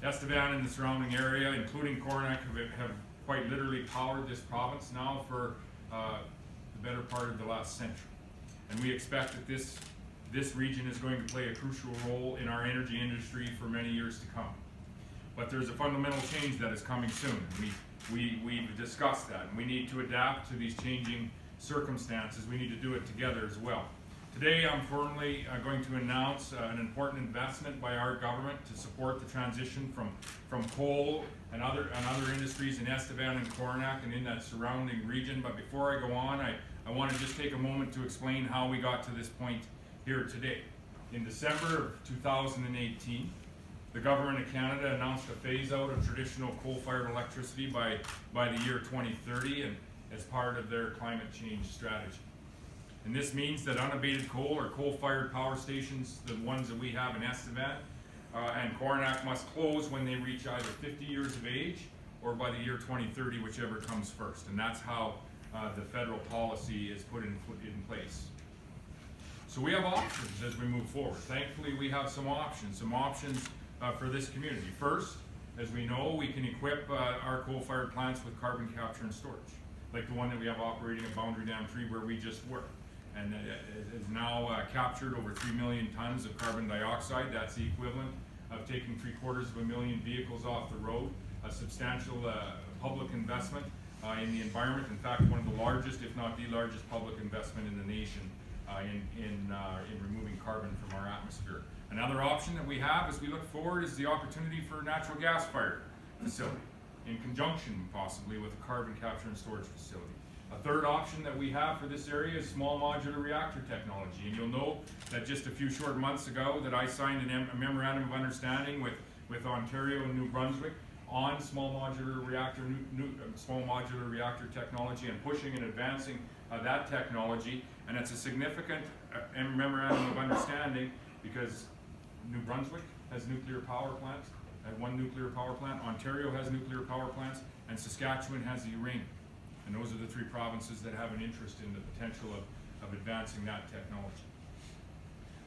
Estevan and the surrounding area, including Coronach, have quite literally powered this province now for the better part of the last century. And we expect that this region is going to play a crucial role in our energy industry for many years to come. But there's a fundamental change that is coming soon. We've discussed that, and we need to adapt to these changing circumstances. We need to do it together as well. Today I'm formally going to announce an important investment by our government to support the transition from coal and other industries in Estevan and Coronach and in that surrounding region. But before I go on, I want to just take a moment to explain how we got to this point here today. In December of 2018, the Government of Canada announced a phase out of traditional coal-fired electricity by the year 2030 and as part of their climate change strategy. And this means that unabated coal or coal-fired power stations, the ones that we have in Estevan and Coronach, must close when they reach either 50 years of age or by the year 2030, whichever comes first. And that's how the federal policy is put in place. So we have options as we move forward. Thankfully, we have some options for this community. First, as we know, we can equip our coal-fired plants with carbon capture and storage, like the one that we have operating at Boundary Dam 3 where we just were. And it has now captured over 3 million tons of carbon dioxide. That's the equivalent of taking 750,000 vehicles off the road, a substantial public investment in the environment. In fact, one of the largest, if not the largest, public investment in the nation in removing carbon from our atmosphere. Another option that we have as we look forward is the opportunity for a natural gas-fired facility in conjunction possibly with a carbon capture and storage facility. A third option that we have for this area is small modular reactor technology. And you'll know that just a few short months ago that I signed a memorandum of understanding with Ontario and New Brunswick on small modular reactor technology and pushing and advancing that technology. And it's a significant memorandum of understanding because New Brunswick has nuclear power plants, one nuclear power plant, Ontario has nuclear power plants, and Saskatchewan has the uranium. And those are the three provinces that have an interest in the potential of advancing that technology.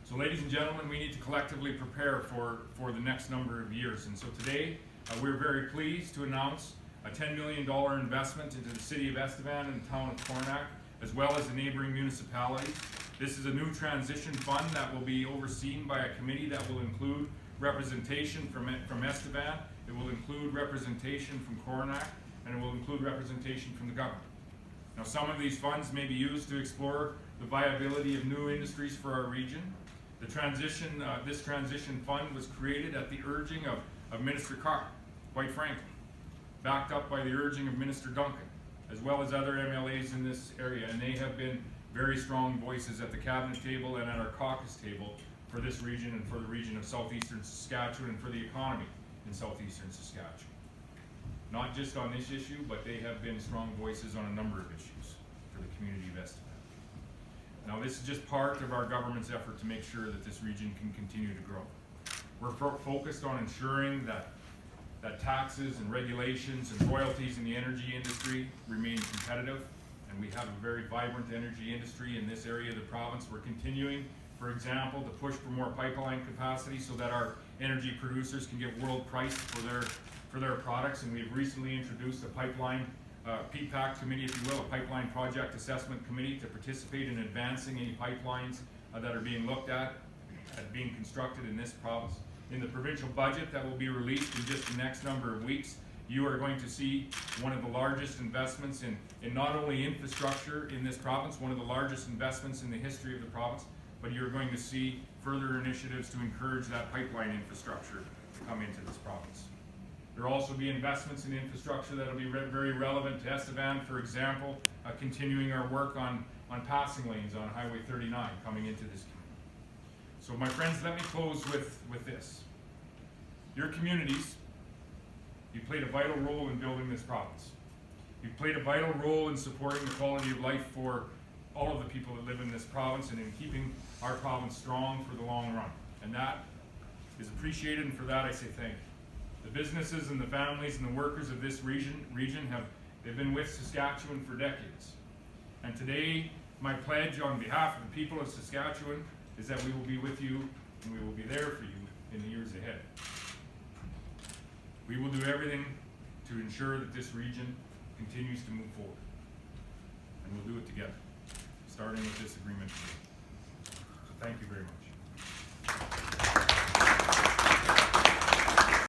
So ladies and gentlemen, we need to collectively prepare for the next number of years. And so today, we're very pleased to announce a $10 million investment into the city of Estevan and the town of Coronach, as well as the neighboring municipalities. This is a new transition fund that will be overseen by a committee that will include representation from Estevan, it will include representation from Coronach, and it will include representation from the government. Now, some of these funds may be used to explore the viability of new industries for our region. This transition fund was created at the urging of Minister Carr, quite frankly, backed up by the urging of Minister Duncan, as well as other MLAs in this area, and they have been very strong voices at the cabinet table and at our caucus table for this region and for the region of southeastern Saskatchewan and for the economy in southeastern Saskatchewan. Not just on this issue, but they have been strong voices on a number of issues for the community of Estevan. Now, this is just part of our government's effort to make sure that this region can continue to grow. We're focused on ensuring that taxes and regulations and royalties in the energy industry remain competitive, and we have a very vibrant energy industry in this area of the province. We're continuing, for example, to push for more pipeline capacity so that our energy producers can get world price for their products, and we've recently introduced a pipeline PPAC committee, if you will, a pipeline project assessment committee to participate in advancing any pipelines that are being looked at being constructed in this province. In the provincial budget that will be released in just the next number of weeks, you are going to see one of the largest investments in not only infrastructure in this province, one of the largest investments in the history of the province, but you're going to see further initiatives to encourage that pipeline infrastructure to come into this province. There will also be investments in infrastructure that will be very relevant to Estevan. For example, continuing our work on passing lanes on Highway 39 coming into this community. So my friends, let me close with this. Your communities, you played a vital role in building this province. You've played a vital role in supporting the quality of life for all of the people that live in this province and in keeping our province strong for the long run. And that is appreciated, and for that I say thank you. The businesses and the families and the workers of this region they've been with Saskatchewan for decades. And today, my pledge on behalf of the people of Saskatchewan is that we will be with you and we will be there for you in the years ahead. We will do everything to ensure that this region continues to move forward. And we'll do it together, starting with this agreement today. So thank you very much.